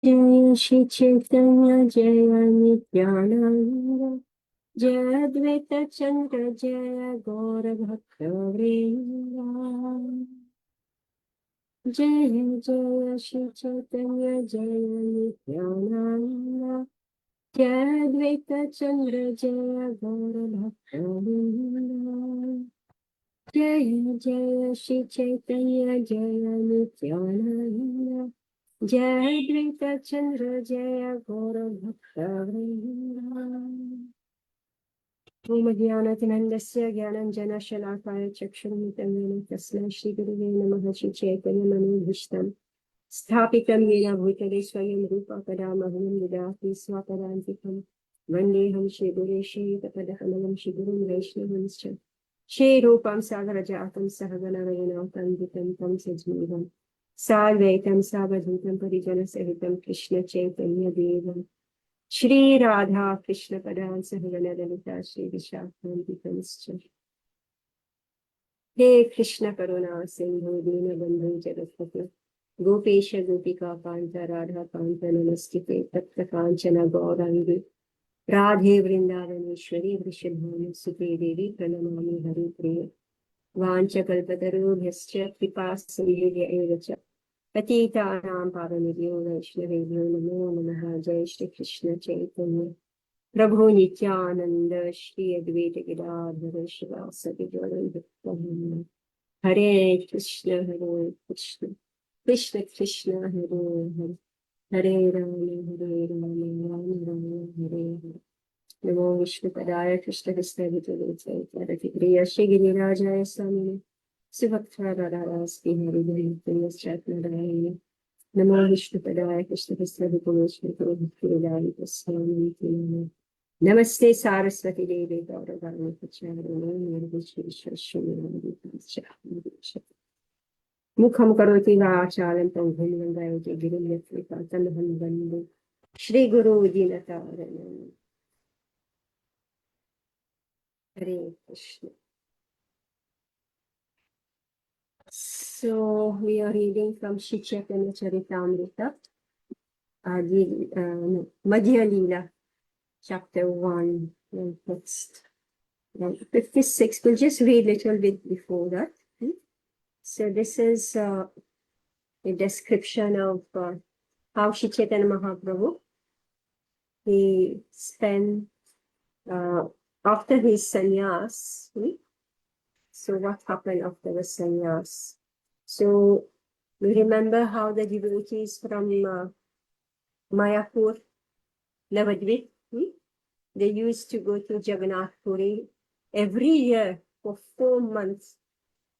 जय श्री चैतन्य जय नित्यानंद जय अद्वैत चंद्र जय गौर भक्त वृंद जय जय श्री चैतन्य जय नित्यानंद जय अद्वैत चंद्र जय गौर भक्त वृंद जय जय श्री चैतन्य जय नित्यानंद जय अद्वैत चंद्र जय गौर भक्तवृंद ओम ज्ञानातिनन्दस्य ज्ञानञ्जनशलाकाय चक्षुरुन्मिलितं येन तस्मै श्रीगुरुवे नमः श्रीचैतन्यमनोभीष्टं स्थापितं येन भूतले स्वयं रूपा कदा मह्यं ददाति स्वपदान्तिकं वन्देऽहं श्रीगुरुश्रीयुतपदकमलं श्रीगुरुं वैष्णवंश्च श्रीरूपं सागरजातं सहगणरघुनाथान्वितं तं सजीवम् साद्वैतं सावधूतं परिजनसहितं कृष्णचैतन्यदेवं श्री राधा कृष्ण पदां सहगणललिता श्री विशाखान्वितंश्च हे कृष्ण करुणा सिन्धु दीनबन्धु जगत्पते गोपेश गोपिका कान्त राधा कान्त नमस्ते तप्त काञ्चन गौराङ्गी राधे वृन्दावनेश्वरी वृषभानुसुते देवी प्रणमामि हरिप्रिये वाञ्छकल्पतरुभ्यश्च कृपासिन्धुभ्य एव च पतितानां पावनेभ्यो वैष्णवेभ्यो नमो नमः जय श्री कृष्ण चैतन्य प्रभु नित्यानंद श्री अद्वैत गदाधर शिवासादि गौरभक्तवृंद हरे कृष्ण कृष्ण कृष्ण कृष्ण हरे हरे हरे राम राम राम हरे हरे नमो विष्णुपदाय कृष्णकृष्णविजय श्री गिरिराजाय स्वामिने सुभक्ताराधास्ति हरिभक्तिश्चात्मदायिने नमो विष्णुपदाय कृष्णकृष्णविजय तस्मै नमस्ते सारस्वती देवी गौरवाणी प्रचारिणे मुखं करोति वाचालं पङ्गुं गायति गिरिं यत्कृपा तमहं वन्दे श्रीगुरो दीनतारिणम् Hare Krishna. So we are reading from Shri Chaitanya Charitamrita, Madhya lila, chapter 1, and text 56. We'll just read a little bit before that. So this is a description of how Shri Chaitanya Mahaprabhu, he spent after his sannyas. So what happened after the sannyas? So we remember how the devotees from Mayapur, Navadvip, they used to go to Jagannath Puri every year for 4 months.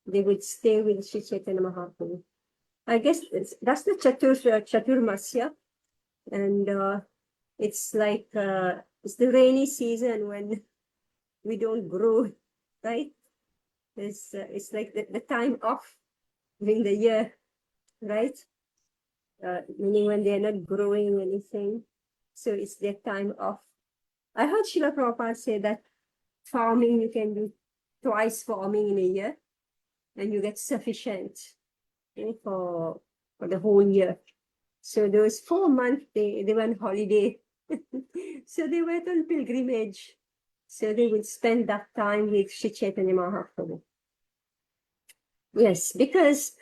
They would stay with Sri Chaitanya Mahaprabhu. I guess that's the Chaturmasya, and it's like it's the rainy season when we don't grow, right? It's like the time off during the year, right? Meaning when they're not growing anything. So it's their time off. I heard Srila Prabhupada say that farming, you can do twice farming in a year and you get sufficient for the whole year. So those 4 months, they were on holiday. So they went on pilgrimage. So they would spend that time with Sri Chaitanya Mahaprabhu. Yes, because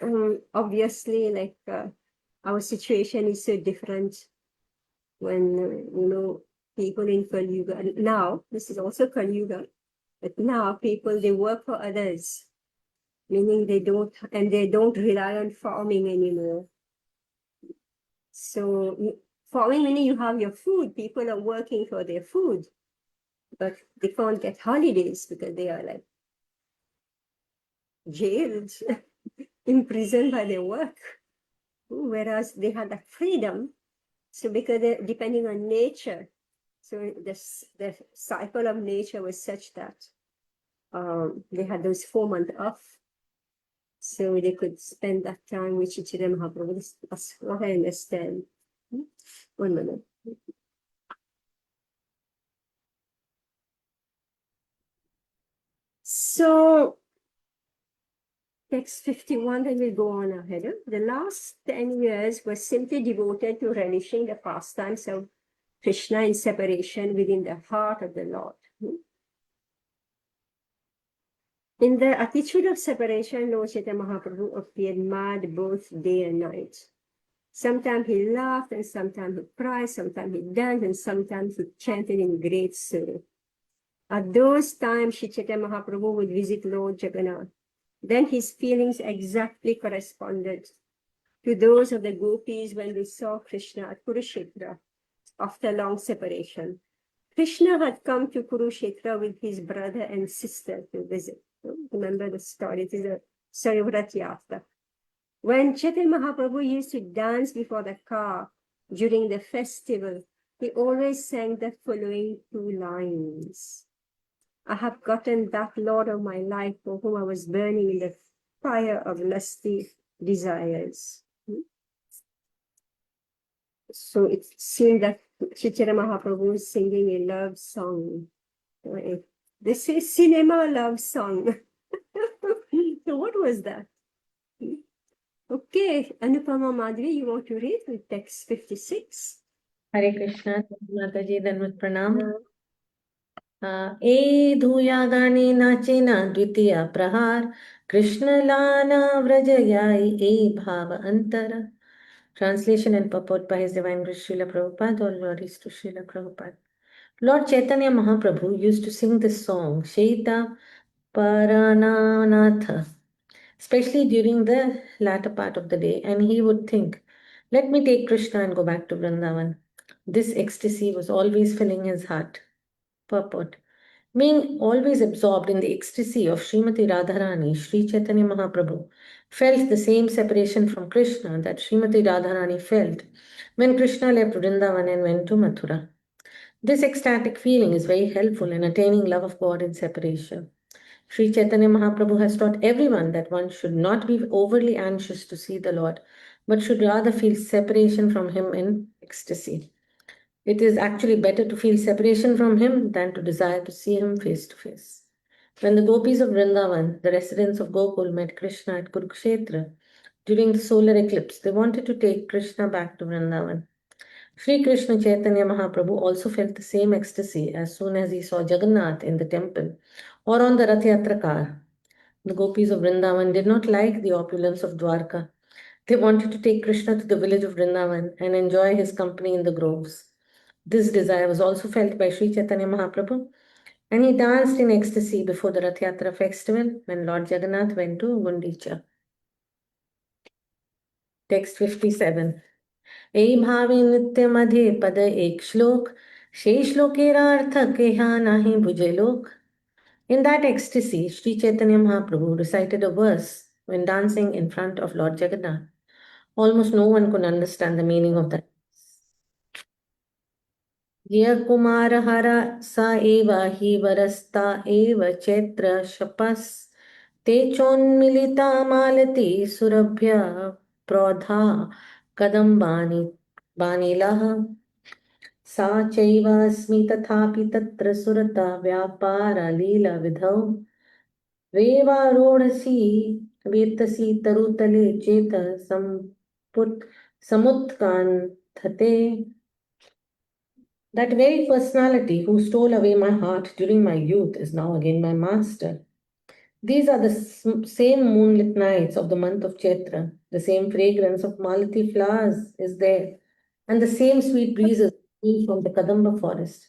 obviously, like our situation is so different when people in Kali Yuga. Now this is also Kali Yuga, but now people, they work for others, meaning they don't rely on farming anymore. So farming meaning you have your food. People are working for their food, but they can't get holidays because they are like jailed, imprisoned by their work. Whereas they had that freedom. So because they're depending on nature, so the cycle of nature was such that they had those 4 months off, so they could spend that time with Chaitanya Mahaprabhu. That's what I understand. 1 minute. So Text 51, then we'll go on ahead. The last 10 years were simply devoted to relishing the pastimes of Krishna in separation within the heart of the Lord. In the attitude of separation, Lord Chaitanya Mahaprabhu appeared mad both day and night. Sometimes he laughed, and sometimes he cried, sometimes he danced, and sometimes he chanted in great sorrow. At those times, Sri Chaitanya Mahaprabhu would visit Lord Jagannath. Then his feelings exactly corresponded to those of the gopis when they saw Krishna at Kurukshetra after long separation. Krishna had come to Kurukshetra with his brother and sister to visit. Remember the story, it is a story of Rath Yatra. When Chaitanya Mahaprabhu used to dance before the car during the festival, he always sang the following two lines. I have gotten that Lord of my life for whom I was burning in the fire of lusty desires. So it seemed that Chaitanya Mahaprabhu is singing a love song. This is cinema love song. So what was that? Okay, Anupama Madhya, you want to read with text 56? Hare Krishna, Mataji, Dhanvat Pranam. ए धूया गाने नाचे ना द्वितीय प्रहार कृष्ण लाना व्रज जाई ए भाव अंतर. Translation and purport by His Divine Grace Srila Prabhupada, all glories to Srila Prabhupada. Lord Chaitanya Mahaprabhu used to sing this song, Shaita Parananatha, especially during the latter part of the day, and he would think, let me take Krishna and go back to Vrindavan. This ecstasy was always filling his heart. Purport. Being always absorbed in the ecstasy of Srimati Radharani, Sri Chaitanya Mahaprabhu felt the same separation from Krishna that Srimati Radharani felt when Krishna left Vrindavan and went to Mathura. This ecstatic feeling is very helpful in attaining love of God in separation. Sri Chaitanya Mahaprabhu has taught everyone that one should not be overly anxious to see the Lord, but should rather feel separation from Him in ecstasy. It is actually better to feel separation from Him than to desire to see Him face to face. When the gopis of Vrindavan, the residents of Gokul, met Krishna at Kurukshetra during the solar eclipse, they wanted to take Krishna back to Vrindavan. Sri Krishna Chaitanya Mahaprabhu also felt the same ecstasy as soon as he saw Jagannath in the temple or on the Rath Yatra car. The gopis of Vrindavan did not like the opulence of Dwarka. They wanted to take Krishna to the village of Vrindavan and enjoy his company in the groves. This desire was also felt by Sri Chaitanya Mahaprabhu, and he danced in ecstasy before the Rath Yatra festival when Lord Jagannath went to Gundicha. Text 57. ए भावे नित्य मधे पद एक श्लोक शेष श्लोकेरा अर्थ केहा nahi buje lok. In that ecstasy, Sri Chaitanya Mahaprabhu recited a verse when dancing in front of Lord Jagannath. Almost no one could understand the meaning of that. य कुमार हर स एव हि वरस्ता एव चैत्र शपस ते चोन्मिलिता मालती सुरभ्य प्रौधा कदम्बानि बानिलः सा चैवास्मि तथापि तत्र सुरता व्यापार लीला विधौ रेवारूढसी वेतसी तरुतले चेत समुत्कान्थते. That very personality who stole away my heart during my youth is now again my master. These are the same moonlit nights of the month of Chaitra. The same fragrance of malati flowers is there, and the same sweet breezes from the Kadamba forest.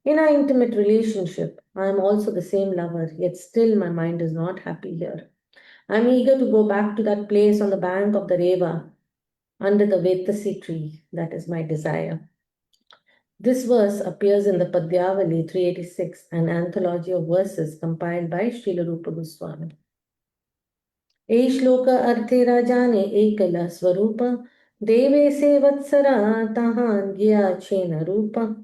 In our intimate relationship, I am also the same lover, yet still my mind is not happy here. I am eager to go back to that place on the bank of the Reva, under the Vetasi tree. That is my desire. This verse appears in the Padyavali 386, an anthology of verses compiled by Srila Rupa Goswami. E shloka arthe rajane ekala swarupa, deve se vatsara tahan gya chena rupa.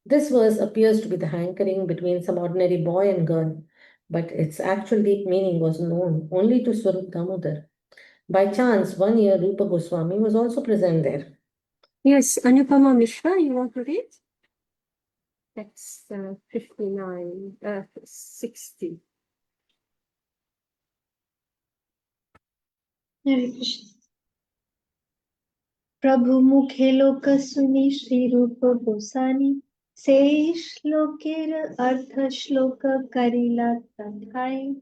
This verse appears to be the hankering between some ordinary boy and girl, but its actual deep meaning was known only to Swarup Damodar. By chance, one year Rupa Goswami was also present there. Yes, Anupama Mishra, you want to read? That's 59, 60. Hare Krishna. प्रभु मुखे लोक सुनी श्री रूप गोसानी से श्लोकेर अर्थ श्लोक करिला तथाई.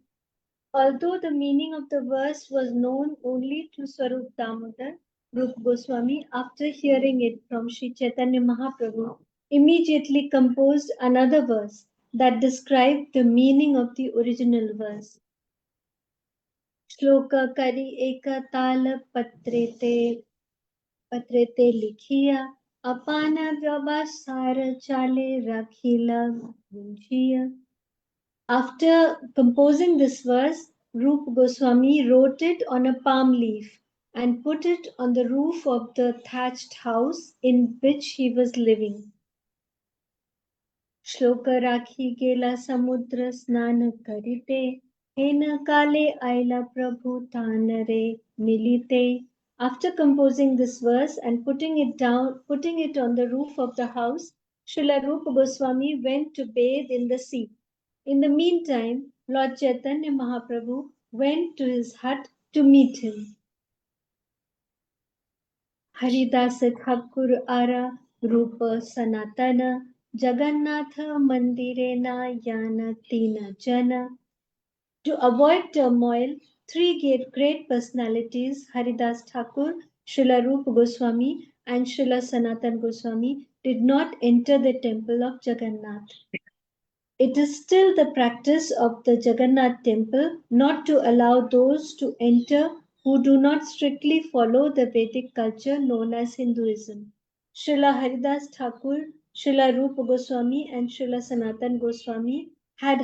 Although the meaning of the verse was known only to Swarup Damodar, Rupa Goswami, after hearing it from Sri Chaitanya Mahaprabhu, immediately composed another verse that described the meaning of the original verse. Shloka kari eka tala patrete likhiya apana vyavasara chale rakhila gunjiya. After composing this verse, Rupa Goswami wrote it on a palm leaf and put it on the roof of the thatched house in which he was living. Shloka rakhi gela samudra snana karite hena kale aila prabhu tanare milite. After composing this verse and putting it on the roof of the house, Srila Rupa Goswami went to bathe in the sea. In the meantime, Lord Chaitanya Mahaprabhu went to his hut to meet him. Haridasa Thakur Ara Rupa Sanatana Jagannatha Mandirena Yana Tina Jana. To avoid turmoil, three great personalities, Haridas Thakur, Srila Rupa Goswami, and Srila Sanatan Goswami, did not enter the temple of Jagannath. It is still the practice of the Jagannath temple not to allow those to enter who do not strictly follow the Vedic culture known as Hinduism. Srila Haridas Thakur, Srila Rupa Goswami, and Srila Sanatan Goswami had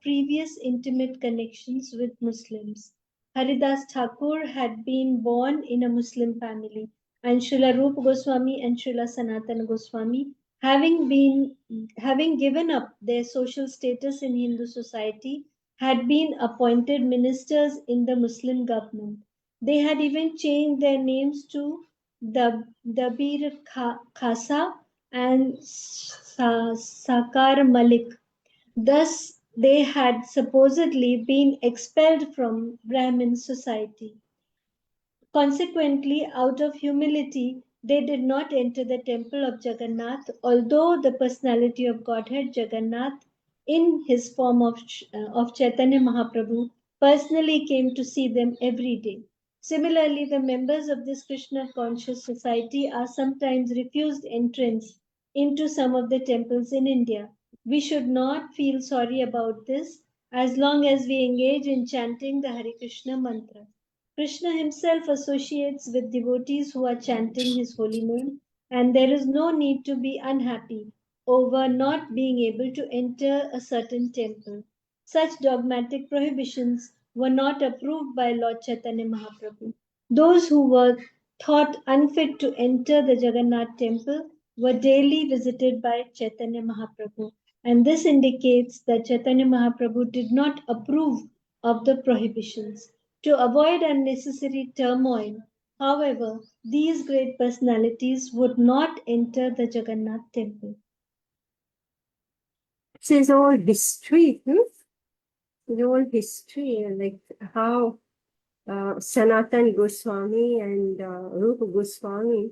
previous intimate connections with Muslims. Haridas Thakur had been born in a Muslim family, and Srila Rupa Goswami and Srila Sanatan Goswami having given up their social status in Hindu society, had been appointed ministers in the Muslim government. They had even changed their names to Dabir Khasa and Sakar Malik. Thus, they had supposedly been expelled from Brahmin society. Consequently, out of humility, they did not enter the temple of Jagannath, although the personality of Godhead Jagannath, in his form of Chaitanya Mahaprabhu, personally came to see them every day. Similarly, the members of this Krishna conscious society are sometimes refused entrance into some of the temples in India. We should not feel sorry about this as long as we engage in chanting the Hare Krishna mantra. Krishna himself associates with devotees who are chanting his holy name, and there is no need to be unhappy over not being able to enter a certain temple. Such dogmatic prohibitions were not approved by Lord Chaitanya Mahaprabhu. Those who were thought unfit to enter the Jagannath temple were daily visited by Chaitanya Mahaprabhu, and this indicates that Chaitanya Mahaprabhu did not approve of the prohibitions. To avoid unnecessary turmoil, however, these great personalities would not enter the Jagannath temple. This is all history. It's all history, like how Sanatan Goswami and Rupa Goswami.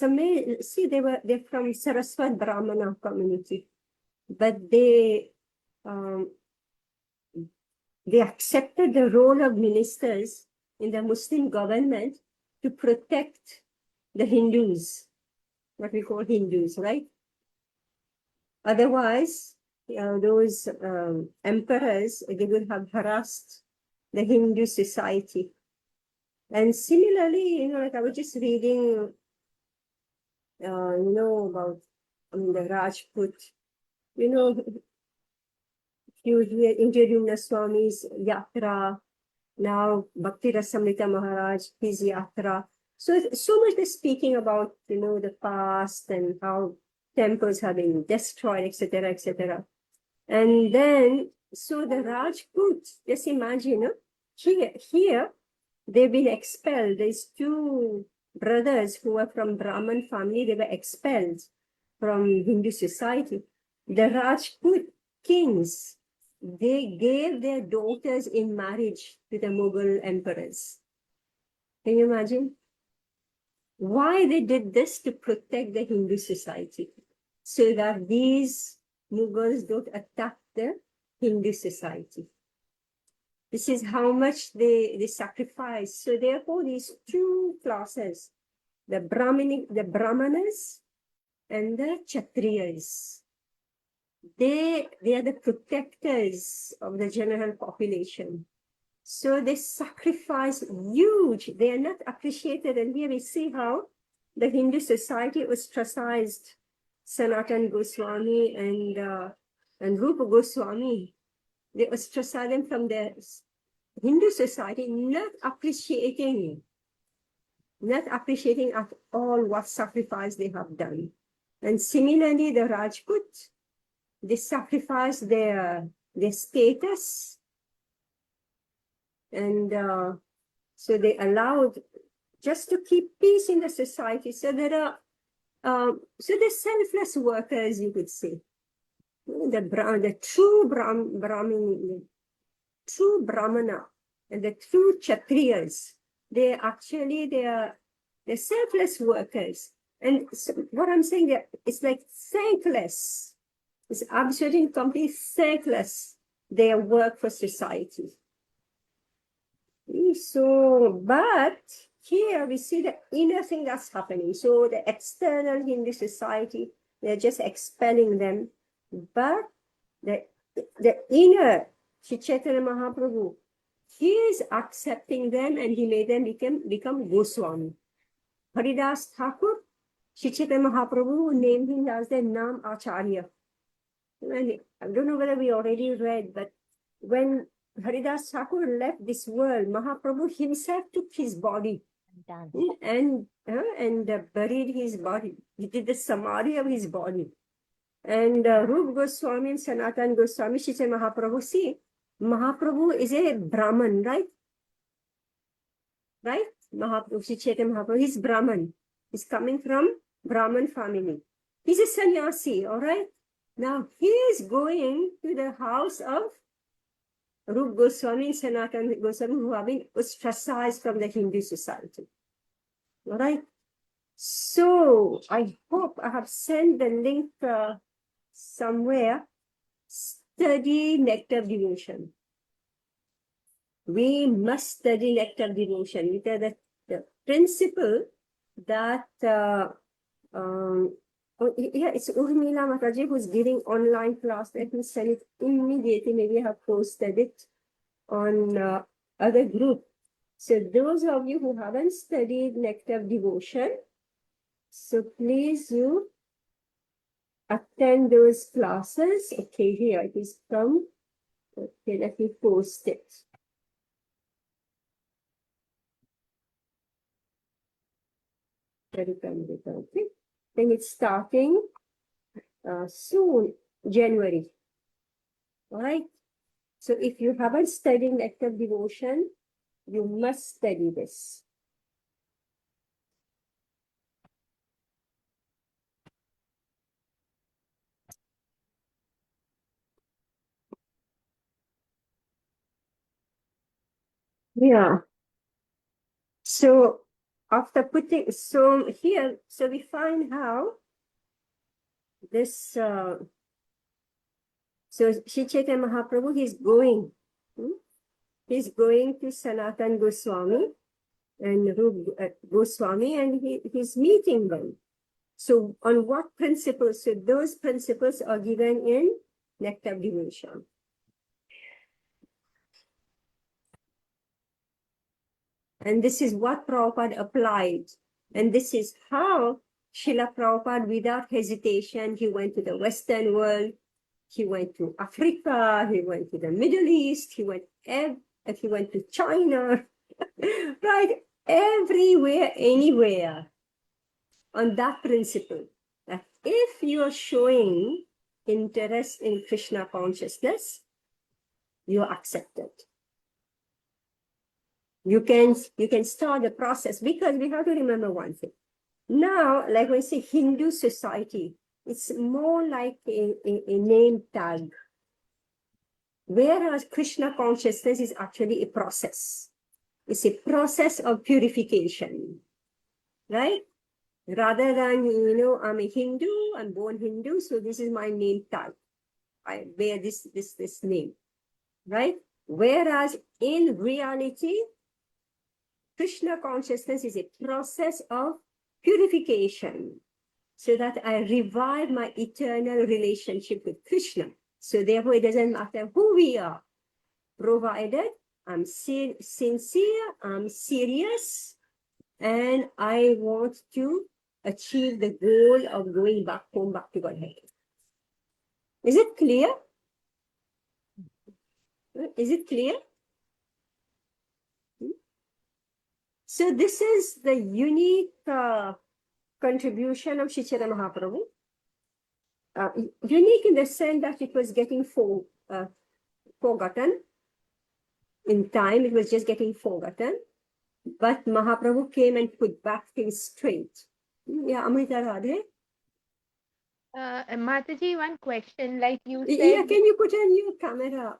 They're from Saraswat Brahmana community, but they accepted the role of ministers in the Muslim government to protect the Hindus, what we call Hindus, right? Otherwise, those emperors, they would have harassed the Hindu society. And similarly, like I was just reading, about the Rajput, you hear Indradyumna Swami's Yatra, now Bhakti Rasamrita Maharaj, his Yatra. So much they're speaking about, the past and how temples have been destroyed, etc., etc. And then, so the Rajput, just imagine, here they've been expelled. There's two brothers who are from Brahman family, they were expelled from Hindu society. The Rajput kings, they gave their daughters in marriage to the Mughal emperors. Can you imagine? Why they did this? To protect the Hindu society, so that these Mughals don't attack the Hindu society. This is how much they sacrifice. So therefore, these two classes, the Brahmanas and the Kshatriyas, they are the protectors of the general population. So they sacrifice huge. They are not appreciated. And here we see how the Hindu society ostracized Sanatan Goswami and Rupa Goswami. They ostracized them from the Hindu society, not appreciating at all what sacrifice they have done. And similarly, the Rajput, they sacrifice their status, and so they allowed just to keep peace in the society. So there are the selfless workers, you could say, the true true Brahmana and the true Kshatriyas. They're selfless workers. And so what I'm saying there, it's like thankless. It's absolutely completely thankless, their work for society. So, but here we see the inner thing that's happening. So the external Hindu society, they're just expelling them. But the inner Sri Chaitanya Mahaprabhu, he is accepting them, and he made them become Goswami. Haridas Thakur, Sri Chaitanya Mahaprabhu named him as the Nam Acharya. And I don't know whether we already read, but when Haridas Thakur left this world, Mahaprabhu himself took his body and buried his body. He did the samadhi of his body. And Rupa Goswami and Sanatan Goswami, Sri Chaitanya Mahaprabhu, see, Mahaprabhu is a Brahman, right? Right? Mahaprabhu, Sri Chaitanya Mahaprabhu, he's Brahman. He's coming from Brahman family. He's a sannyasi, all right? Now he is going to the house of Rupa Goswami and Sanatan Goswami, who have been ostracized from the Hindu society. All right? So I hope I have sent the link somewhere. Study nectar devotion. We must study nectar devotion. It is the principle that it's Urmila Mataji who's giving online class. Let me send it immediately. Maybe I have posted it on other group. So those of you who haven't studied nectar devotion, so please you attend those classes. Okay, here it is from. Okay, let me post it. Okay. Then it's starting soon, January. All right. So if you haven't studied nectar devotion, you must study this. Yeah. So after putting, so here, so we find how this, so Sri Chaitanya Mahaprabhu, he's going to Sanatan Goswami and Rupa Goswami, and he's meeting them. So on what principles? So those principles are given in nectar devotion. And this is what Prabhupada applied. And this is how Srila Prabhupada, without hesitation, he went to the Western world, he went to Africa, he went to the Middle East, he went to China, right? Everywhere, anywhere, on that principle, that if you are showing interest in Krishna consciousness, you are accepted. You can start the process, because we have to remember one thing. Now, like when we say Hindu society, it's more like a name tag. Whereas Krishna consciousness is actually a process. It's a process of purification, right? Rather than, I'm a Hindu, I'm born Hindu, so this is my name tag. I bear this name, right? Whereas in reality, Krishna consciousness is a process of purification so that I revive my eternal relationship with Krishna. So therefore, it doesn't matter who we are, provided I'm sincere, I'm serious, and I want to achieve the goal of going back home, back to Godhead. Is it clear? Is it clear? So this is the unique contribution of Sri Chaitanya Mahaprabhu. Unique in the sense that it was getting forgotten. In time, it was just getting forgotten. But Mahaprabhu came and put back things straight. Yeah, Amrita Radhe? Mataji, one question. Like you Yeah, said, can you put on your camera?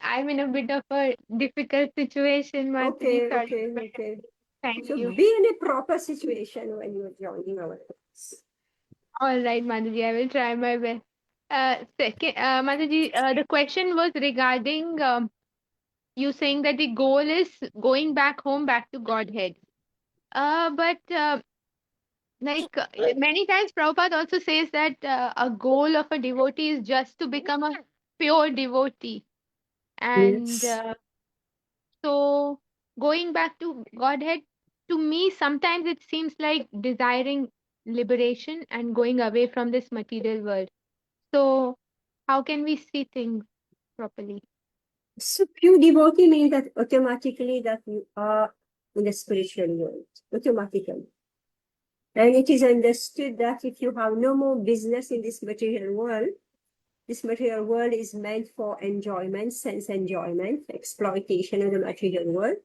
I'm in a bit of a difficult situation, Mataji. Okay, Sorry. okay. Thank So you. be in a proper situation when you are joining our class. All right, Mataji, I will try my best. Mataji, the question was regarding you saying that the goal is going back home, back to Godhead. But many times Prabhupada also says that a goal of a devotee is just to become a pure devotee. And Yes. so going back to Godhead, to me, sometimes it seems like desiring liberation and going away from this material world. So, how can we see things properly? So pure devotee means that automatically that you are in the spiritual world. Automatically. And it is understood that if you have no more business in this material world is meant for enjoyment, sense enjoyment, exploitation of the material world.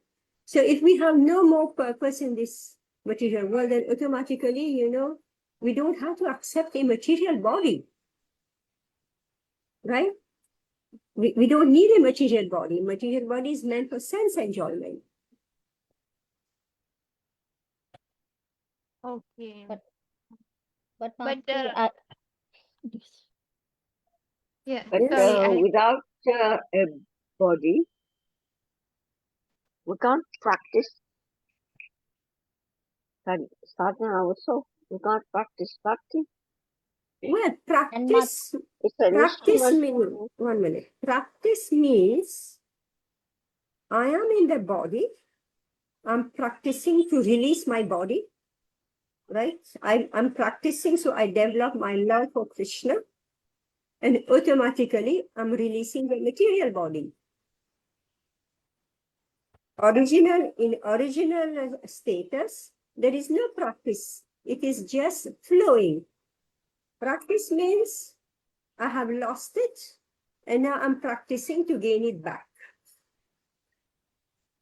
So if we have no more purpose in this material world, then automatically, we don't have to accept a material body, right? We don't need a material body. Material body is meant for sense enjoyment. Okay. But But Mataji, yeah, But sorry, without a body, we can't practice sadhana also. We can't practice bhakti. Well, and Mat It's an instrument. means, 1 minute. Practice means I am in the body. I'm practicing to release my body, right? I'm practicing so I develop my love for Krishna, and automatically I'm releasing the material body. In original status, there is no practice. It is just flowing. Practice means I have lost it, and now I'm practicing to gain it back.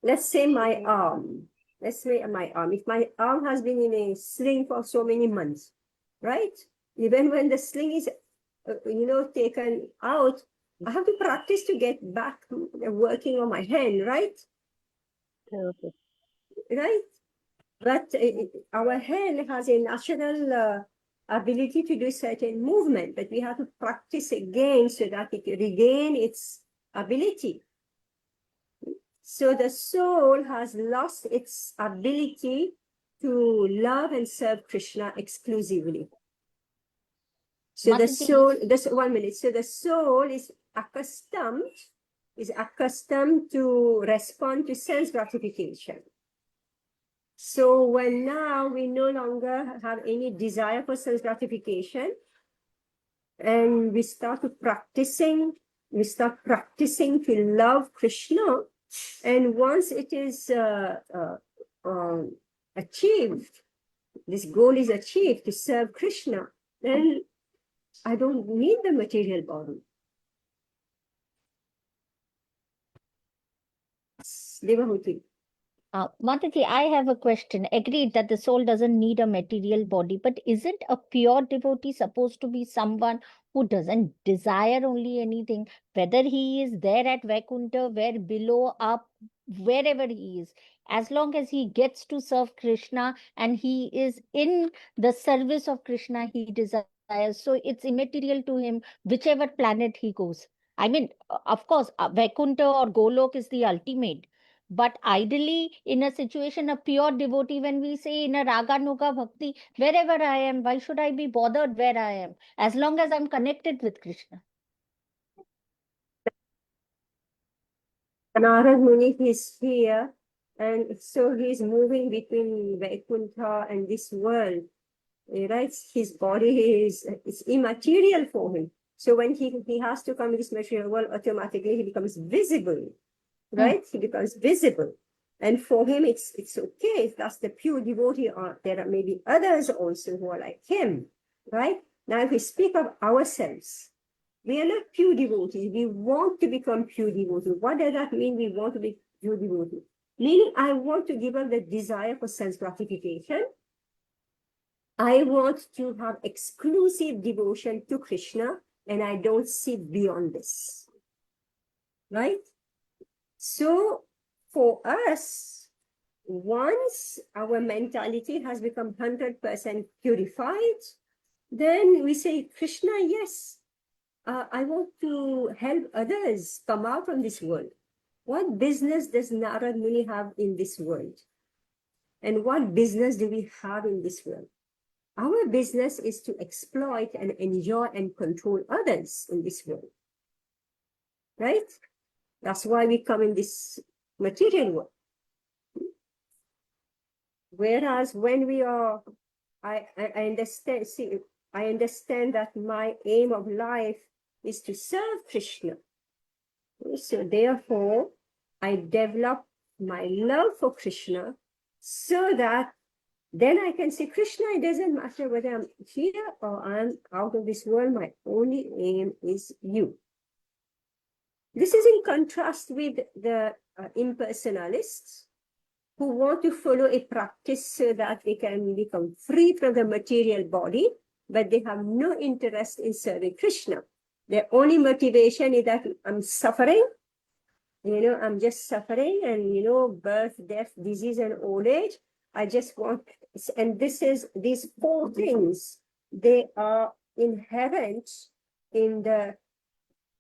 Let's say my arm. If my arm has been in a sling for so many months, right? Even when the sling is, taken out, I have to practice to get back the working on my hand, right? Okay. Right? But our hand has a natural ability to do certain movement, but we have to practice again so that it regain its ability. So the soul has lost its ability to love and serve Krishna exclusively. So the Mataji, soul, just 1 minute. So the soul is accustomed to respond to sense gratification. So when now we no longer have any desire for sense gratification, and we start practicing to love Krishna, and once it is achieved, this goal is achieved to serve Krishna, then I don't need the material body. Devahuti. Mataji, I have a question. Agreed that the soul doesn't need a material body, but isn't a pure devotee supposed to be someone who doesn't desire only anything, whether he is there at Vaikuntha, where below, up, wherever he is, as long as he gets to serve Krishna and he is in the service of Krishna, he desires. So it's immaterial to him whichever planet he goes. I mean, of course, Vaikuntha or Golok is the ultimate. But ideally, in a situation, a pure devotee, when we say in a Raga Nuga Bhakti, wherever I am, why should I be bothered where I am? As long as I'm connected with Krishna. Narad Muni is here, and so he's moving between Vaikuntha and this world. Right? His body is immaterial for him. So when he has to come in this material world, automatically he becomes visible. Right? He becomes visible. And for him, it's okay if that's the pure devotee, or there are maybe others also who are like him. Right? Now, if we speak of ourselves, we are not pure devotees. We want to become pure devotees. What does that mean? We want to be pure devotees. Meaning, I want to give up the desire for sense gratification. I want to have exclusive devotion to Krishna, and I don't see beyond this. Right? So, for us, once our mentality has become 100% purified, then we say, Krishna, yes, I want to help others come out from this world. What business does Narad Muni have in this world? And what business do we have in this world? Our business is to exploit and enjoy and control others in this world. Right? That's why we come in this material world. Whereas when we are, I understand, see, I understand that my aim of life is to serve Krishna. So therefore, I develop my love for Krishna so that then I can say, Krishna, it doesn't matter whether I'm here or I'm out of this world, my only aim is you. This is in contrast with the impersonalists who want to follow a practice so that they can become free from the material body, but they have no interest in serving Krishna. Their only motivation is that I'm suffering, I'm just suffering, and birth, death, disease, and old age. I just want, and these four things, they are inherent in the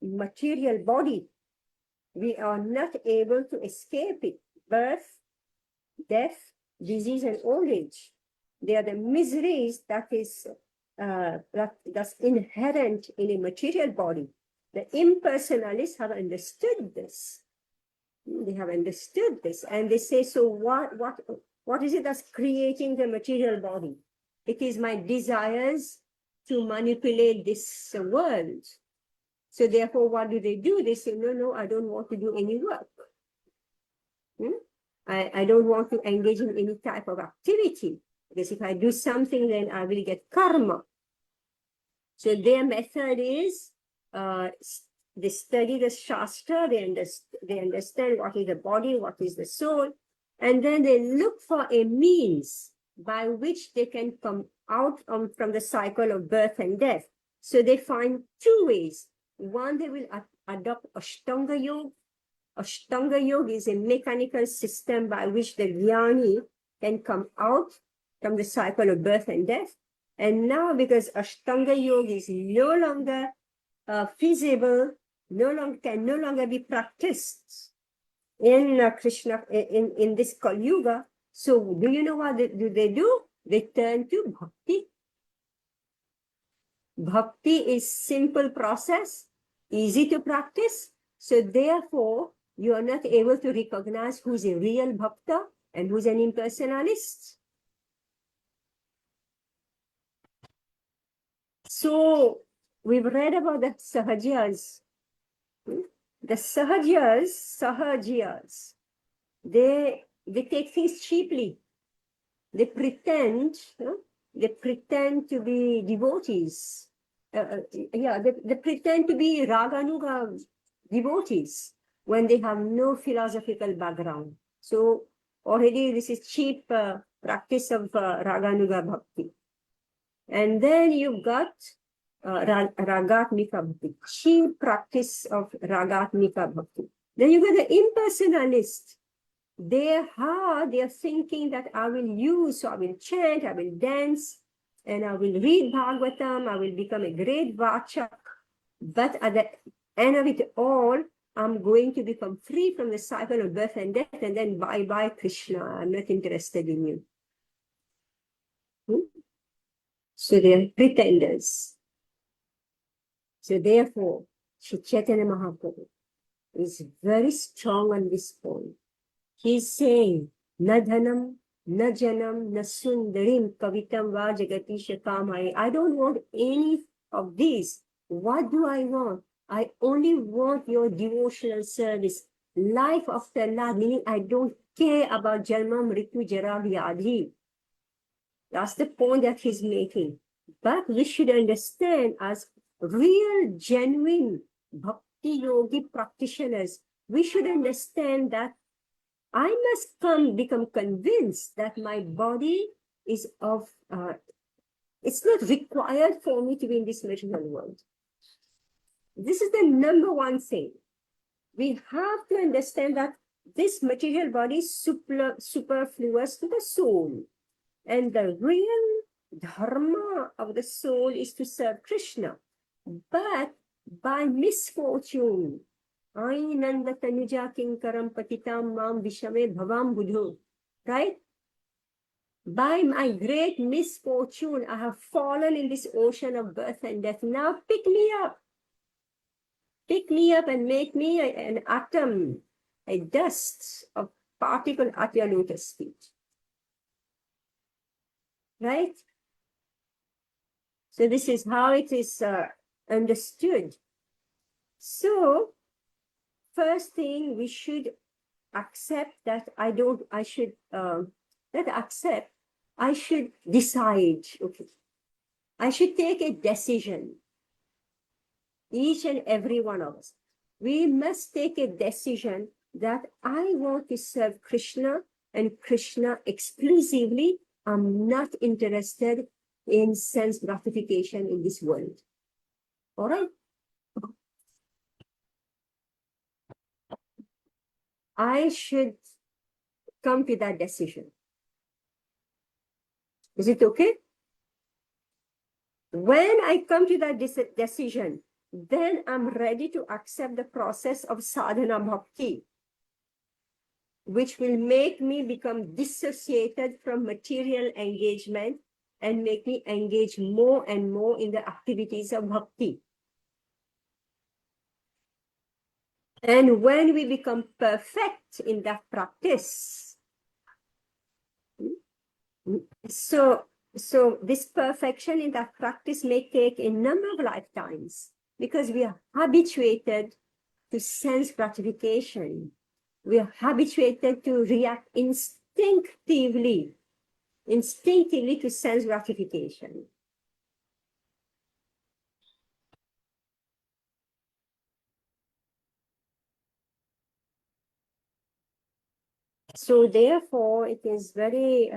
material body. We are not able to escape it. Birth, death, disease, and old age. They are the miseries that's inherent in a material body. The impersonalists have understood this. They have understood this, and they say, so what is it that's creating the material body? It is my desires to manipulate this world. So therefore, what do? They say, no, I don't want to do any work. I don't want to engage in any type of activity, because if I do something, then I will get karma. So their method is, they study the Shastra, they understand what is the body, what is the soul, and then they look for a means by which they can come out from the cycle of birth and death. So they find two ways. One, they will adopt Ashtanga Yoga. Ashtanga Yoga is a mechanical system by which the jnani can come out from the cycle of birth and death. And now, because Ashtanga Yoga is no longer feasible, can no longer be practiced in Krishna, in this Kali Yuga. So do you know what they do? They turn to bhakti. Bhakti is simple process, easy to practice. So therefore, you are not able to recognize who's a real bhakta and who's an impersonalist. So we've read about the Sahajas. The Sahajas, they take things cheaply. They pretend to be devotees. They pretend to be Raganuga devotees when they have no philosophical background. So already this is cheap practice of Raganuga Bhakti. And then you've got Ragatmika Bhakti, cheap practice of Ragatmika Bhakti. Then you got the impersonalist. They are thinking that I will use, so I will chant, I will dance, and I will read Bhagavatam, I will become a great Vachak. But at the end of it all, I'm going to become free from the cycle of birth and death, and then bye-bye Krishna, I'm not interested in you. So they're pretenders. So therefore, Sri Chaitanya Mahaprabhu is very strong on this point. He's saying, na dhanam, na janam, na sundarim, kavitam va jagati shakamai. I don't want any of these. What do I want? I only want your devotional service. Life after life, meaning I don't care about Jalma, Mritu, Jara, Vyadhi. That's the point that he's making. But we should understand, as real, genuine bhakti yogi practitioners, we should understand that I must become convinced that my body is it's not required for me to be in this material world. This is the number one thing. We have to understand that this material body is superfluous to the soul. And the real dharma of the soul is to serve Krishna. But by misfortune, Ainanda tanuja kinkaram patitam mam vishame bhavam budho. Right? By my great misfortune, I have fallen in this ocean of birth and death. Now pick me up. Pick me up and make me an atom, a dust of particle at your lotus feet. Right? So this is how it is understood. So first thing, we should accept that I should decide, okay. I should take a decision. Each and every one of us. We must take a decision that I want to serve Krishna and Krishna exclusively. I'm not interested in sense gratification in this world. All right? I should come to that decision. Is it okay? When I come to that decision, then I'm ready to accept the process of sadhana bhakti, which will make me become dissociated from material engagement and make me engage more and more in the activities of bhakti. And when we become perfect in that practice, so this perfection in that practice may take a number of lifetimes because we are habituated to sense gratification. We are habituated to react instinctively to sense gratification. So therefore, it is very,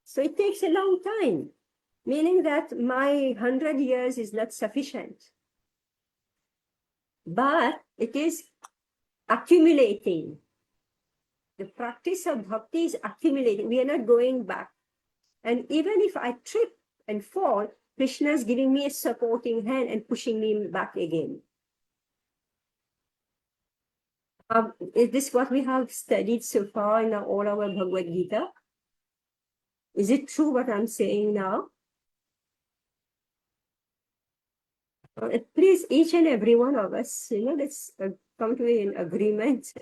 so it takes a long time, meaning that my 100 years is not sufficient. But it is accumulating. The practice of bhakti is accumulating. We are not going back. And even if I trip and fall, Krishna is giving me a supporting hand and pushing me back again. Is this what we have studied so far in all our Bhagavad Gita? Is it true what I'm saying now? Please, each and every one of us, let's come to an agreement.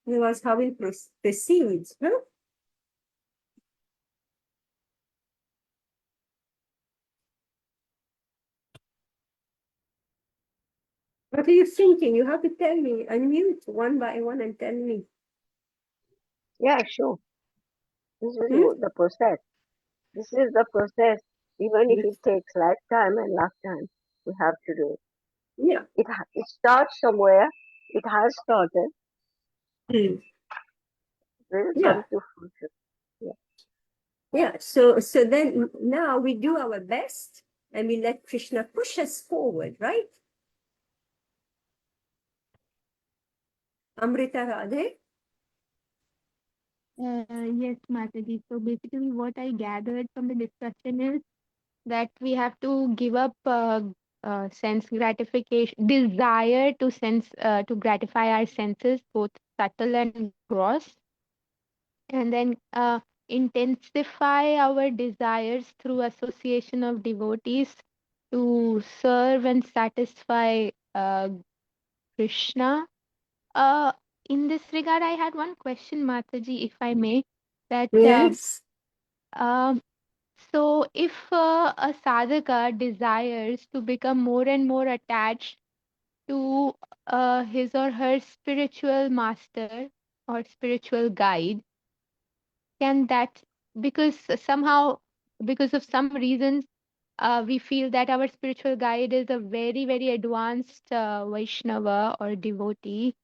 Otherwise, how we proceed? Huh? What are you thinking? You have to tell me. Unmute one by one and tell me. Yeah, sure. This is the process. This is the process. Even if it takes lifetime and lifetime, we have to do it. Yeah. It starts somewhere. It has started. spirit Yeah. come to fruition. Yeah, so then now we do our best and we let Krishna push us forward, right? Amrita Radhe? Yes, Mataji. So basically, what I gathered from the discussion is that we have to give up sense gratification, desire to gratify our senses, both subtle and gross, and then intensify our desires through association of devotees to serve and satisfy Krishna. Uh, in this regard, I had one question, Mataji, if I may, that Yes. um, so if a sadhaka desires to become more and more attached to his or her spiritual master or spiritual guide, can that, because somehow, because of some reasons, we feel that our spiritual guide is a very, very advanced Vaishnava or devotee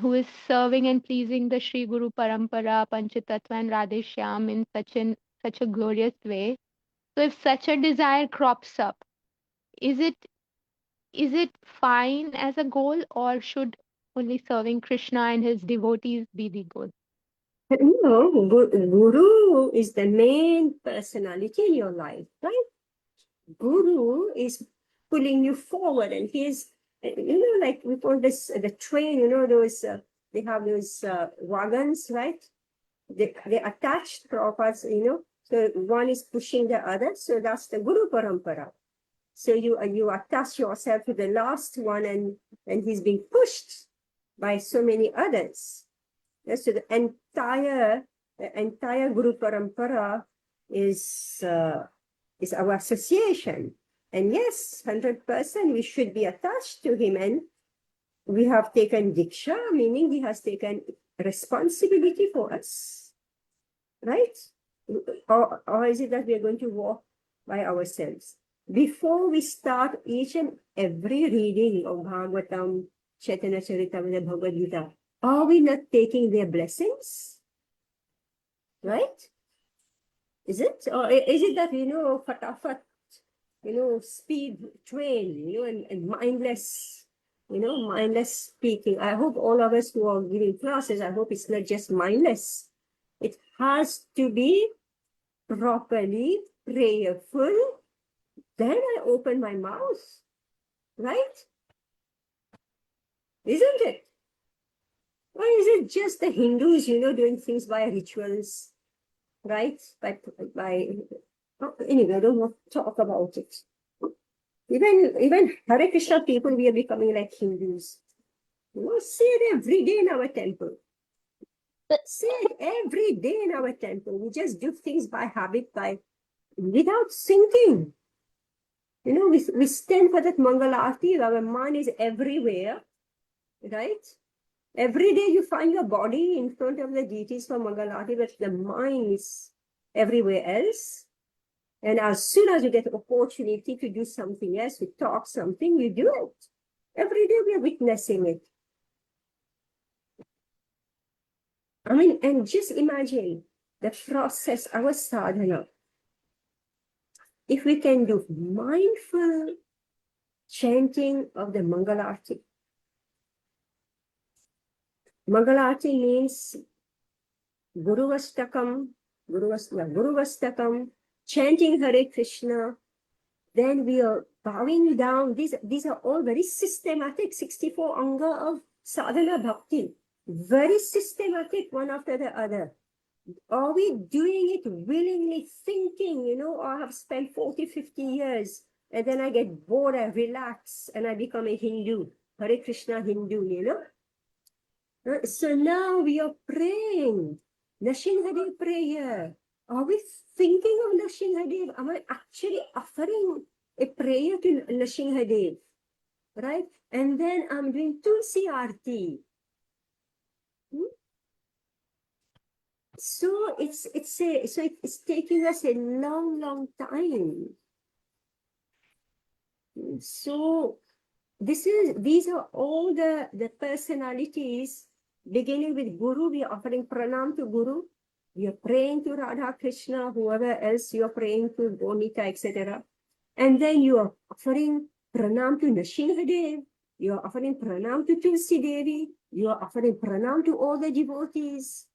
who is serving and pleasing the Sri Guru Parampara, Panchatattva and Radheshyam in such a glorious way. So if such a desire crops up, is it fine as a goal, or should only serving Krishna and his devotees be the goal? No, Guru is the main personality in your life, right? Guru is pulling you forward, and he's, like we call this the train, those, they have those wagons, right? They attached Prabhupada's, so one is pushing the other, so that's the Guru Parampara. So you attach yourself to the last one, and he's being pushed by so many others. Yes, so the entire Guru Parampara is our association. And yes, 100% we should be attached to him. And we have taken Diksha, meaning he has taken responsibility for us, right? Or is it that we are going to walk by ourselves? Before we start each and every reading of Bhagavatam, Chaitanya Charitamrita, Bhagavad Gita, are we not taking their blessings? Right? Is it? Or is it that, fatafat, speed train, and mindless, mindless speaking? I hope all of us who are giving classes, I hope it's not just mindless. It has to be properly prayerful. Then I open my mouth, right? Isn't it? Or is it just the Hindus, doing things by rituals, right? Anyway, I don't want to talk about it. Even Hare Krishna people, we are becoming like Hindus. Say it every day in our temple. Say it every day in our temple. We just do things by habit, without thinking. We stand for that Mangalarti, our mind is everywhere, right? Every day you find your body in front of the deities for Mangalarti, but the mind is everywhere else. And as soon as you get an opportunity to do something else, to talk something, you do it. Every day we are witnessing it. I mean, and just imagine the process, our sadhana. If we can do mindful chanting of the Mangalarti. Mangalarti means Guruvastakam, chanting Hare Krishna. Then we are bowing down. These are all very systematic, 64 anga of sadhana bhakti. Very systematic, one after the other. Are we doing it willingly, thinking, I have spent 40, 50 years, and then I get bored, I relax, and I become a Hindu, Hare Krishna Hindu, So now we are praying, Nashinghade prayer. Are we thinking of Nashinghade? Am I actually offering a prayer to Nashinghade? Right? And then I'm doing Tulsi Aarti. So it's taking us a long time. So these are all the personalities beginning with Guru, we are offering pranam to Guru. We are praying to Radha Krishna, whoever else you are praying to, Bonita, etc. And then you are offering pranam to Nrsimhadev. You are offering pranam to Tulsi Devi. You are offering pranam to all the devotees.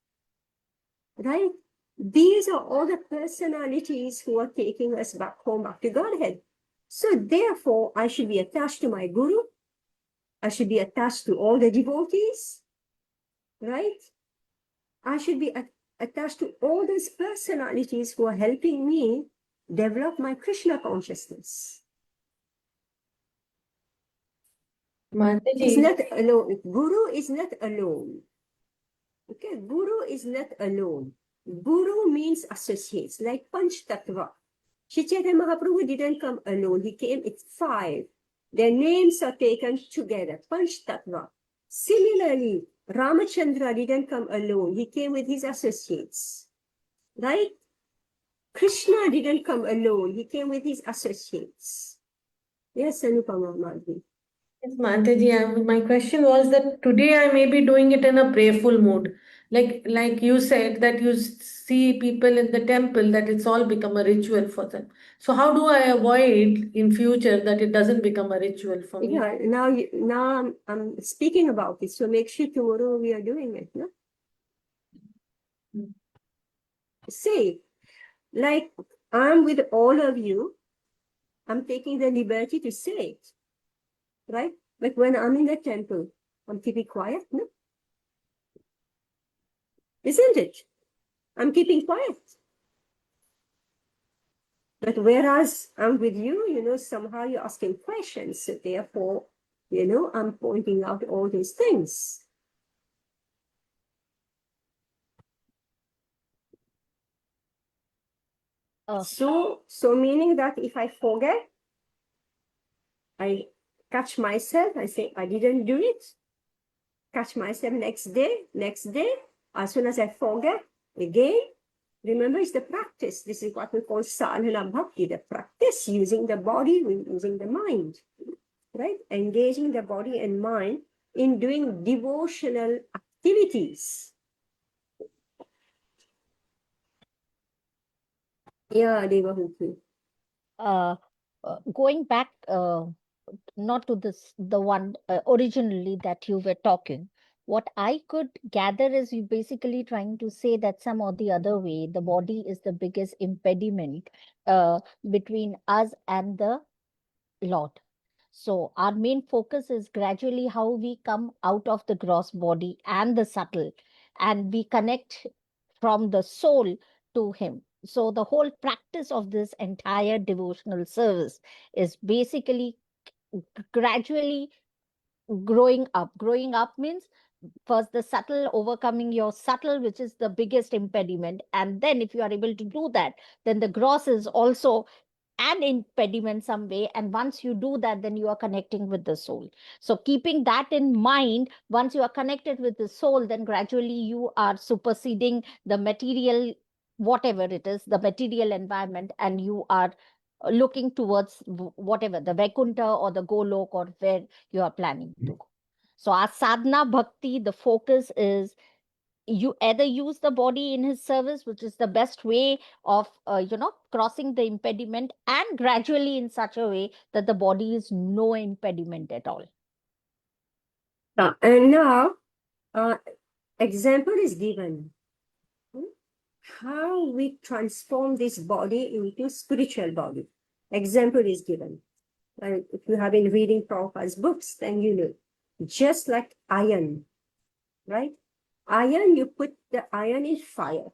Right? These are all the personalities who are taking us back home, back to Godhead. So therefore, I should be attached to my Guru. I should be attached to all the devotees. Right? I should be attached to all these personalities who are helping me develop my Krishna consciousness. It's Mataji, not alone. Guru is not alone. Okay, Guru is not alone. Guru means associates, like Panch Tattva. Chaitanya Mahaprabhu didn't come alone. He came with 5. Their names are taken together. Panch Tattva. Similarly, Ramachandra didn't come alone. He came with his associates. Right? Krishna didn't come alone. He came with his associates. Yes, Anupama Madhya. yes, Mataji, my question was that today I may be doing it in a prayerful mood. Like you said that you see people in the temple that it's all become a ritual for them. So how do I avoid in future that it doesn't become a ritual for me? Yeah, now I'm speaking about it. So make sure tomorrow we are doing it. No? Mm. Say, like I'm with all of you, I'm taking the liberty to say it. Right? But when I'm in the temple, I'm keeping quiet. No? Isn't it? I'm keeping quiet. But whereas I'm with you, somehow you're asking questions. So therefore, I'm pointing out all these things. So meaning that if I forget, I catch myself, I say, I didn't do it. Catch myself next day. As soon as I forget, again, remember, it's the practice. This is what we call sadhana bhakti, the practice using the body, using the mind, right? Engaging the body and mind in doing devotional activities. Yeah, Devahuti. Going back, not to the one originally that you were talking, what I could gather is you basically trying to say that some or the other way, the body is the biggest impediment between us and the Lord. So our main focus is gradually how we come out of the gross body and the subtle, and we connect from the soul to Him. So the whole practice of this entire devotional service is basically gradually growing up. Growing up means first the subtle, overcoming your subtle, which is the biggest impediment. And then if you are able to do that, then the gross is also an impediment some way, and once you do that, then you are connecting with the soul. So keeping that in mind, once you are connected with the soul, then gradually you are superseding the material, whatever it is, the material environment, and you are looking towards whatever the Vaikuntha or the Golok or where you are planning to go. So our sadhana bhakti, the focus is you either use the body in his service, which is the best way of crossing the impediment, and gradually in such a way that the body is no impediment at all. And now, example is given. How we transform this body into spiritual body. Example is given. If you have been reading Prabhupada's books, then you know. Just like iron, right? Iron, you put the iron in fire.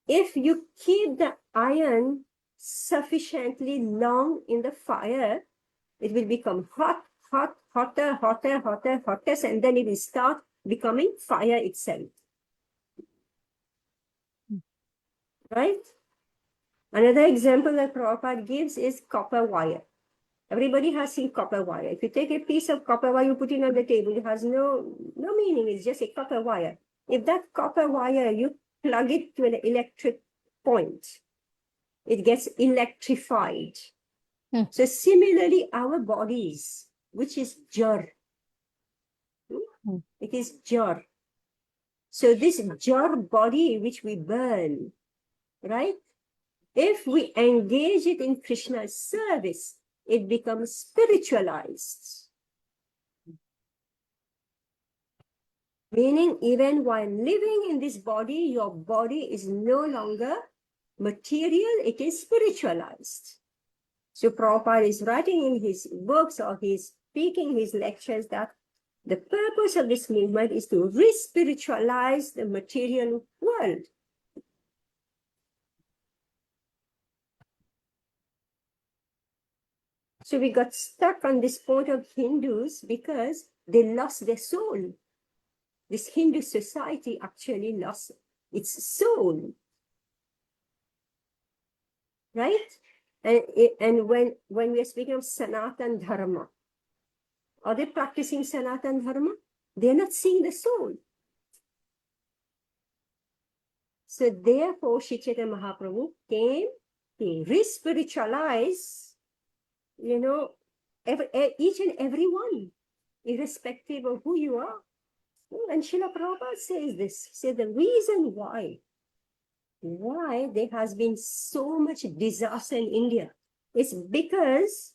If you keep the iron sufficiently long in the fire, it will become hot, hotter, and then it will start becoming fire itself. Right? Another example that Prabhupada gives is copper wire. Everybody has seen copper wire. If you take a piece of copper wire, you put it on the table, it has no meaning. It's just a copper wire. If that copper wire, you plug it to an electric point, it gets electrified. So similarly, our bodies, which is jar, It is jar. So this jar body which we burn, right? If we engage it in Krishna's service, it becomes spiritualized. Meaning, even while living in this body, your body is no longer material, it is spiritualized. So Prabhupada is writing in his books or he's speaking his lectures that the purpose of this movement is to re-spiritualize the material world. So we got stuck on this point of Hindus because they lost their soul. This Hindu society actually lost its soul. Right? And when we are speaking of Sanatan Dharma, are they practicing Sanatan Dharma? They're not seeing the soul. So therefore, Sri Chaitanya Mahaprabhu came to re-spiritualize, each and every one, irrespective of who you are. And Srila Prabhupada says this. He said the reason why there has been so much disaster in India is because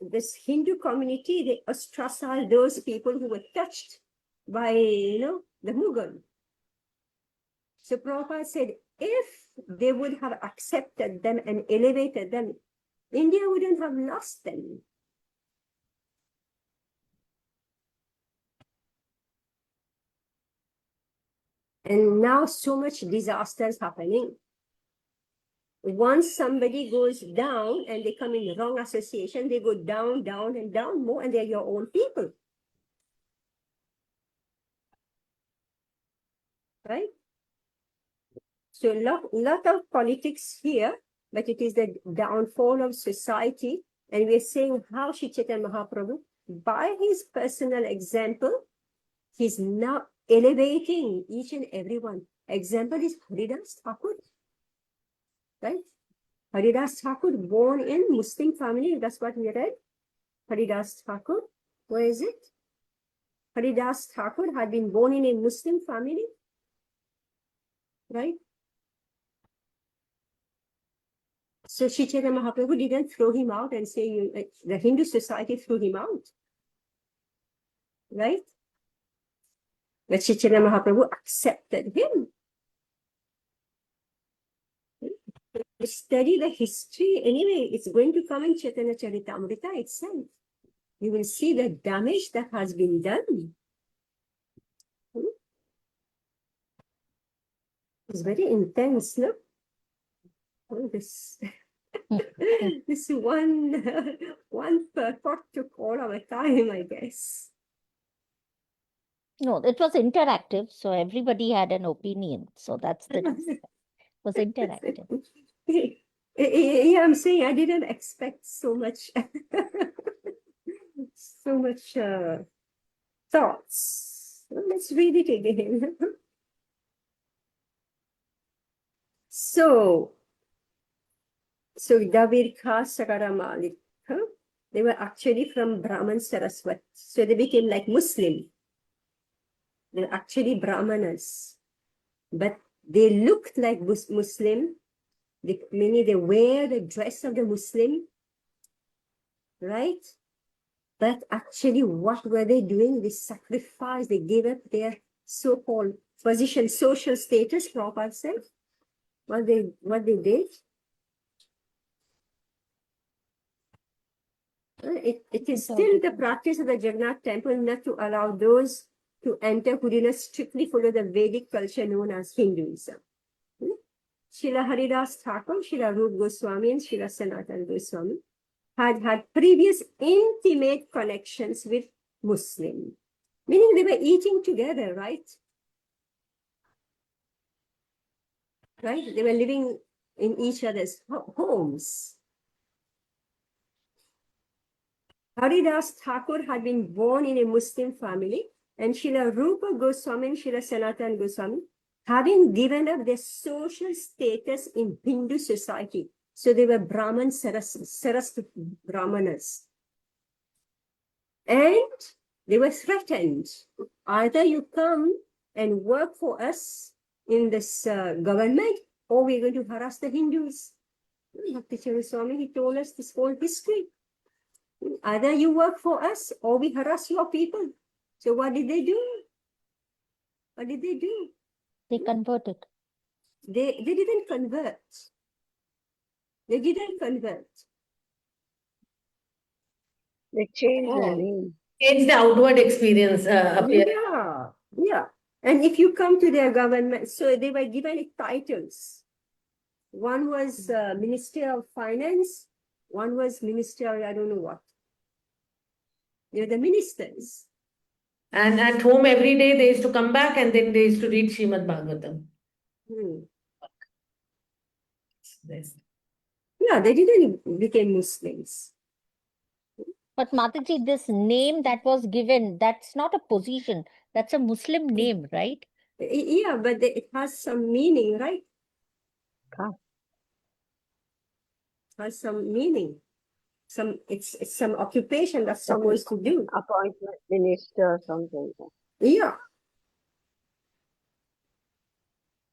this Hindu community, they ostracized those people who were touched by, the Mughal. So Prabhupada said, if they would have accepted them and elevated them, India wouldn't have lost them. And now so much disaster is happening. Once somebody goes down and they come in wrong association, they go down, down, and down more, and they're your own people. Right? So lot of politics here, but it is the downfall of society. And we're saying how Sri Chaitanya Mahaprabhu, by his personal example, he's now elevating each and every one. Example is Haridas Thakur. Right? Haridas Thakur, born in Muslim family, that's what we read. Haridas Thakur, where is it? Haridas Thakur had been born in a Muslim family, right? So Sri Chaitanya Mahaprabhu didn't throw him out and say, the Hindu society threw him out, right? But Sri Chaitanya Mahaprabhu accepted him. Study the history. Anyway, it's going to come in Chaitanya Charitamrita itself. You will see the damage that has been done. It's very intense, no? Oh, this one purport took all our time, I guess. No, it was interactive, so everybody had an opinion. So that's the reason. It was interactive. Yeah, I'm saying I didn't expect so much, thoughts. Well, let's read it again. So Davirka Sakaramalik, they were actually from Brahman Saraswat. So they became like Muslim. They're actually Brahmanas. But they looked like Muslim. Meaning they wear the dress of the Muslim. Right? But actually, what were they doing? They sacrificed, they gave up their so-called position, social status, Prabhupada said. What they did. It is still the practice of the Jagannath temple not to allow those to enter who do not strictly follow the Vedic culture known as Hinduism. Srila Haridas Thakur, Srila Rup Goswami, and Srila Sanatan Goswami had previous intimate connections with Muslim, meaning they were eating together, right? Right? They were living in each other's homes. Haridas Thakur had been born in a Muslim family, and Srila Rupa Goswami and Srila Sanatan Goswami having given up their social status in Hindu society. So they were Brahman Saraswat Brahmanas. And They were threatened. Either you come and work for us in this government, or we're going to harass the Hindus. Bhakti Swami, he told us this whole history. Either you work for us, or we harass your people. So what did they do? What did they do? They converted. They didn't convert. They didn't convert. They changed their Oh. name. Change the outward experience appearance. Yeah, yeah. And if you come to their government, so they were given titles. One was Minister of Finance, one was Minister, I don't know what. They're the ministers. And at home every day they used to come back and then they used to read Srimad Bhagavatam. Hmm. Yes. Yeah, they didn't become Muslims. But Mataji, this name that was given, that's not a position. That's a Muslim name, right? Yeah, but it has some meaning, right? Ah. Has some meaning. It's some occupation that's supposed to do. Appointment minister, something. Yeah.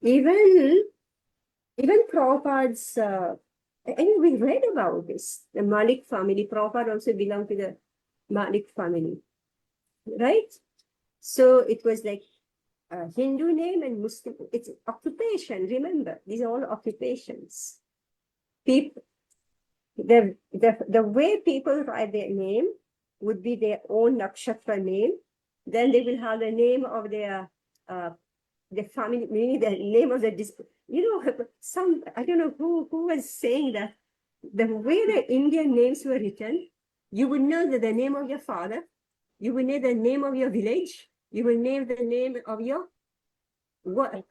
Even Prabhupada's, and we read about this. The Malik family, Prabhupada also belonged to the Malik family, right? So it was like a Hindu name and Muslim. It's occupation. Remember, these are all occupations. People, the way people write their name would be their own nakshatra name. Then they will have the name of their family, meaning the name of the district. You know, I don't know who was saying that the way the Indian names were written, you would know that the name of your father, you would know the name of your village, you will name the name of your work.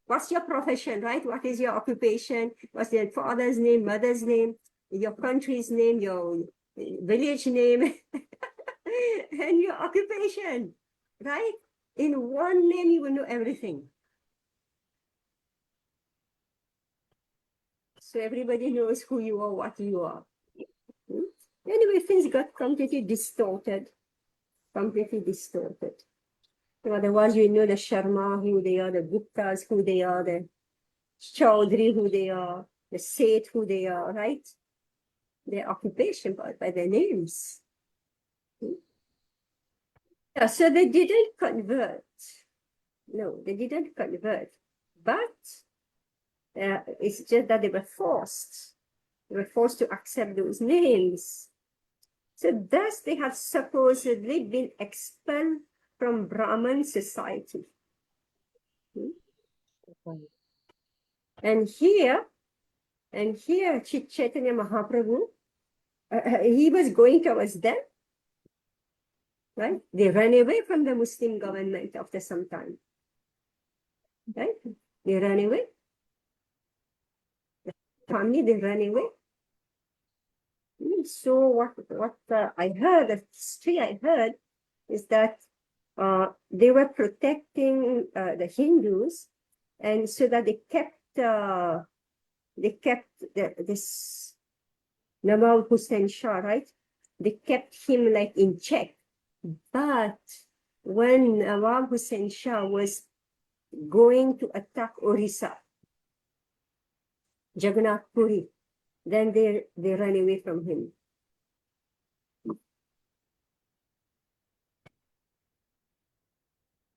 What's your profession, right? What is your occupation? What's your father's name, mother's name, your country's name, your village name, and your occupation, right? In one name, you will know everything. So everybody knows who you are, what you are. Anyway, things got completely distorted. Completely distorted. So otherwise, you know the Sharma, who they are, the Guptas, who they are, the Chaudhry, who they are, the Seth, who they are, right? Their occupation by their names. Yeah, so they didn't convert. No, they didn't convert. But it's just that they were forced. They were forced to accept those names. So thus they have supposedly been expelled from Brahman society. And here Chaitanya Mahaprabhu, he was going towards them, right? They ran away from the Muslim government after some time, right? They ran away. The family, they ran away. So what I heard, the history I heard is that they were protecting the Hindus, and so that they kept this Nawab Hussain Shah, right? They kept him like in check. But when Nawab Hussain Shah was going to attack Orissa, Jagannath Puri, then they ran away from him.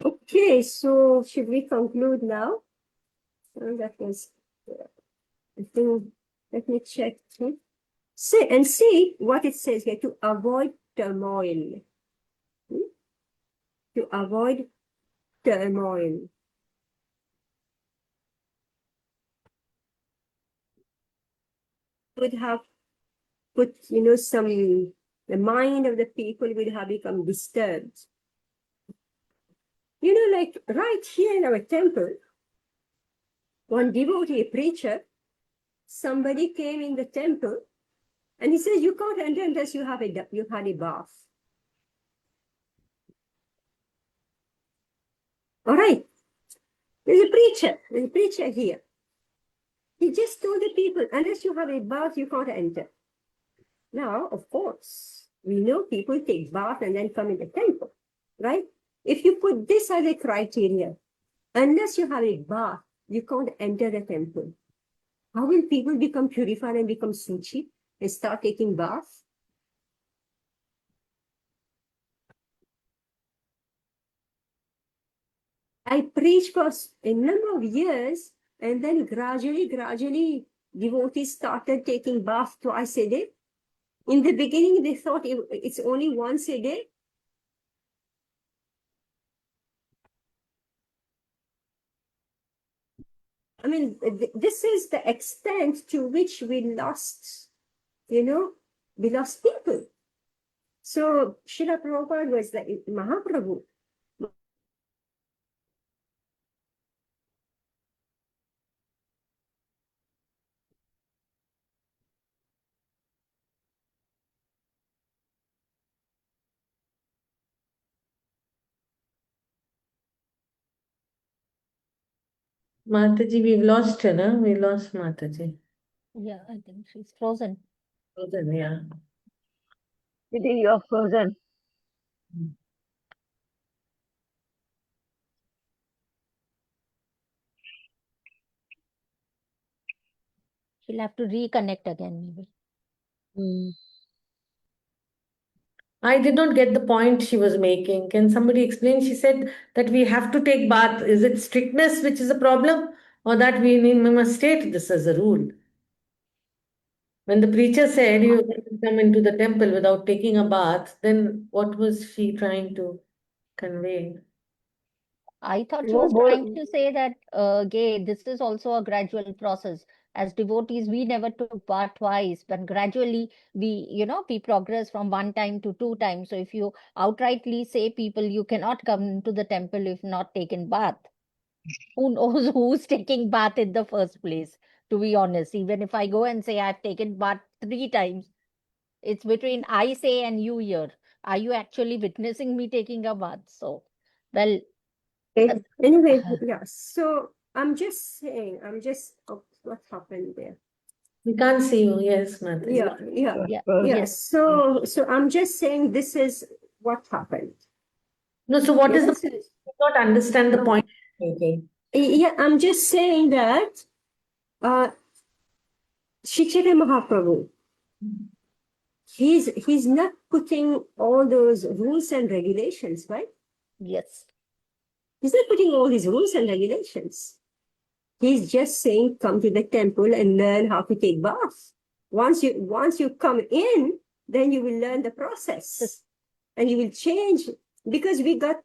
Okay, so should we conclude now? That was, I think, let me check. See what it says here, to avoid turmoil. To avoid turmoil. Would have put, the mind of the people would have become disturbed. Like right here in our temple, one devotee, a preacher, somebody came in the temple and he says, you can't enter unless you had a bath. All right. There's a preacher here. He just told the people, unless you have a bath, you can't enter. Now, of course, we know people take bath and then come in the temple. right? If you put this as a criteria, unless you have a bath, you can't enter the temple. How will people become purified and become suchi and start taking baths? I preached for a number of years, and then gradually, devotees started taking bath twice a day. In the beginning, they thought it's only once a day. I mean, this is the extent to which we lost, we lost people. So Srila Prabhupada was the Mahaprabhu. Mataji, we've lost her, no? We lost Mataji. Yeah, I think she's frozen. Frozen, yeah. Didi, you're frozen. She'll have to reconnect again, maybe. I did not get the point she was making. Can somebody explain? She said that we have to take bath. Is it strictness which is a problem, or that we must state this as a rule? When the preacher said you can come into the temple without taking a bath, then what was she trying to convey? I thought she वो was बोल trying to say that, Gay, this is also a gradual process. As devotees, we never took bath twice, but gradually we progress from one time to two times. So if you outrightly say people, you cannot come into the temple if not taken bath, who knows who's taking bath in the first place? To be honest, even if I go and say I've taken bath three times, it's between I say and you hear. Are you actually witnessing me taking a bath? So, well, Anyway, yeah. So I'm just saying, oh, what happened there? We can't see you. Yes, Mataji. Yeah. yeah, Yeah. yes. So I'm just saying this is what happened. No, so what is the Yes. I do not understand the point you're making. Yeah, I'm just saying that Chaitanya Mahaprabhu, he's not putting all those rules and regulations, right? Yes. He's not putting all these rules and regulations. He's just saying, come to the temple and learn how to take baths. Once you come in, then you will learn the process, and you will change, because we got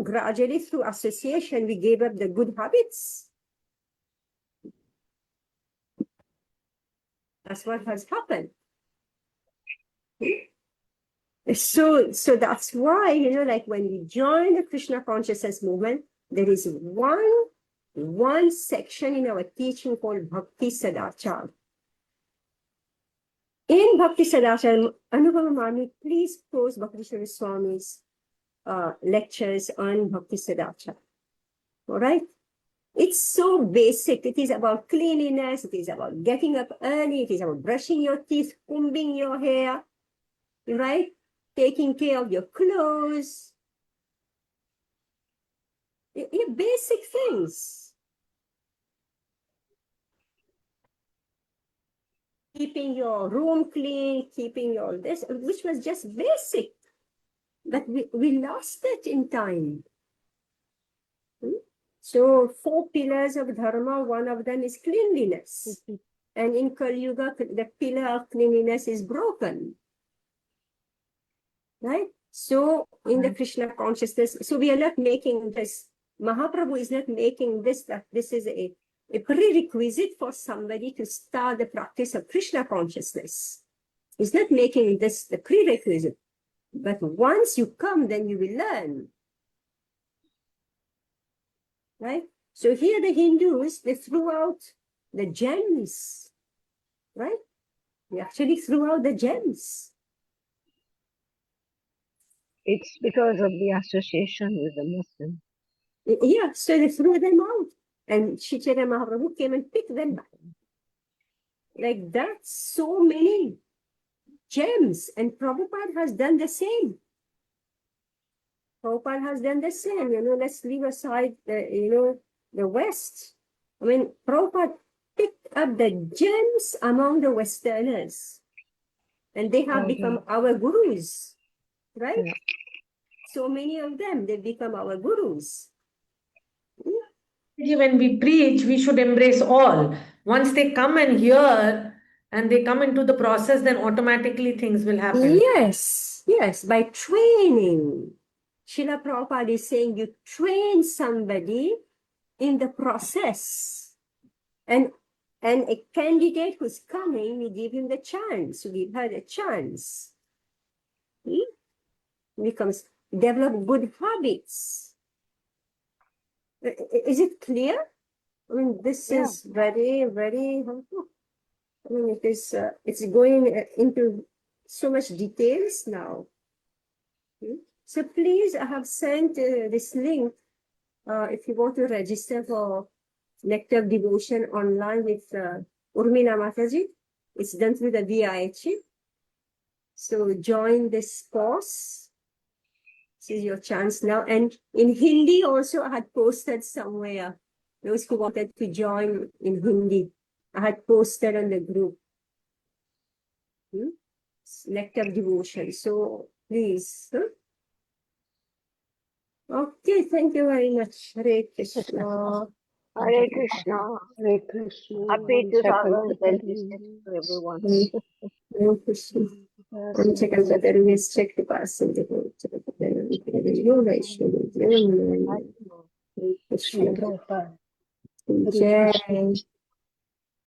gradually through association we gave up the good habits. That's what has happened. So that's why, like when we join the Krishna consciousness movement, there is one section in our teaching called Bhakti Sadachar. In Bhakti Sadachar, Anubhava Mami, please post Bhakti Swami's lectures on Bhakti Sadachar. All right? It's so basic. It is about cleanliness. It is about getting up early. It is about brushing your teeth, combing your hair, right? Taking care of your clothes. Basic things. Keeping your room clean, keeping your this, which was just basic. But we lost it in time. So 4 pillars of dharma, one of them is cleanliness. And in Kali Yuga, the pillar of cleanliness is broken. Right? So in the Krishna consciousness, so we are not making this, Mahaprabhu is not making this, that this is a prerequisite for somebody to start the practice of Krishna consciousness. He's not making this the prerequisite. But once you come, then you will learn. Right? So here the Hindus, they threw out the gems. Right? They actually threw out the gems. It's because of the association with the Muslim. Yeah, so they threw them out. And Chaitanya Mahaprabhu came and picked them back. Like that, so many gems. And Prabhupada has done the same. Prabhupada has done the same. Let's leave aside the West. I mean, Prabhupada picked up the gems among the Westerners, and they have become our gurus, right? Yeah. So many of them, they become our gurus. When we preach, we should embrace all. Once they come and hear and they come into the process, then automatically things will happen. Yes, by training. Srila Prabhupada is saying you train somebody in the process. And a candidate who's coming, we give him the chance, we give her the chance. Becomes develop good habits. Is it clear? I mean, this is very, very helpful. I mean, it's going into so much details now. So please, I have sent this link if you want to register for Nectar Devotion online with Urmila Mataji. It's done through the VIH. So join this course. This is your chance now. And in Hindi also, I had posted somewhere. Those who wanted to join in Hindi, I had posted on the group. Nectar Devotion. So please. Okay, thank you very much. Hare Krishna. Hare Krishna. Hare Krishna. Happy Shakal 2026 to everyone. Hare Krishna. I'm checking whether we check the pass in the boat. Hare Krishna. Prabhupada. Jai.